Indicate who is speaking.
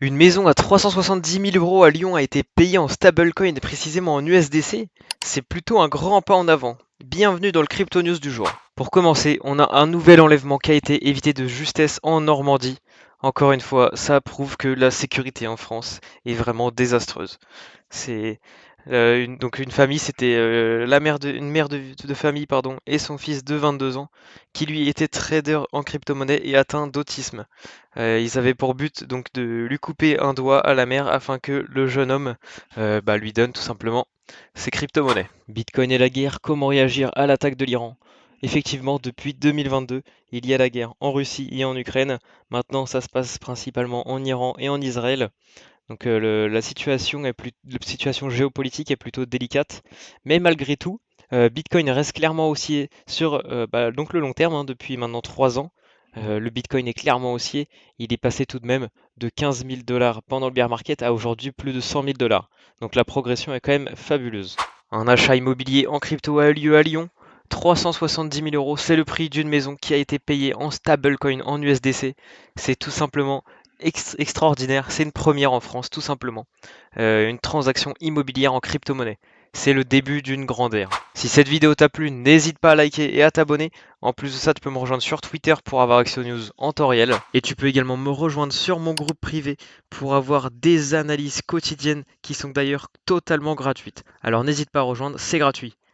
Speaker 1: Une maison à 370 000 euros à Lyon a été payée en stablecoin et précisément en USDC. C'est plutôt un grand pas en avant. Bienvenue dans le Crypto News du jour. Pour commencer, on a un nouvel enlèvement qui a été évité de justesse en Normandie. Encore une fois, ça prouve que la sécurité en France est vraiment désastreuse. C'est donc une famille, c'était une mère de famille pardon, et son fils de 22 ans qui lui était trader en crypto-monnaie et atteint d'autisme. Ils avaient pour but donc de lui couper un doigt à la mère afin que le jeune homme lui donne tout simplement ses crypto-monnaies. Bitcoin et la guerre, comment réagir à l'attaque de l'Iran? Effectivement, depuis 2022, il y a la guerre en Russie et en Ukraine. Maintenant, ça se passe principalement en Iran et en Israël. Donc la situation géopolitique est plutôt délicate, mais malgré tout, Bitcoin reste clairement haussier sur donc le long terme, hein, depuis maintenant 3 ans. Le Bitcoin est clairement haussier, il est passé tout de même de 15 000 dollars pendant le bear market à aujourd'hui plus de 100 000 dollars. Donc la progression est quand même fabuleuse. Un achat immobilier en crypto a eu lieu à Lyon. 370 000 euros, c'est le prix d'une maison qui a été payée en stablecoin en USDC. C'est tout simplement extraordinaire, c'est une première en France, tout simplement. Une transaction immobilière en crypto-monnaie. C'est le début d'une grande ère. Si cette vidéo t'a plu, n'hésite pas à liker et à t'abonner. En plus de ça, tu peux me rejoindre sur Twitter pour avoir accès aux news en temps réel. Et tu peux également me rejoindre sur mon groupe privé pour avoir des analyses quotidiennes qui sont d'ailleurs totalement gratuites. Alors n'hésite pas à rejoindre, c'est gratuit.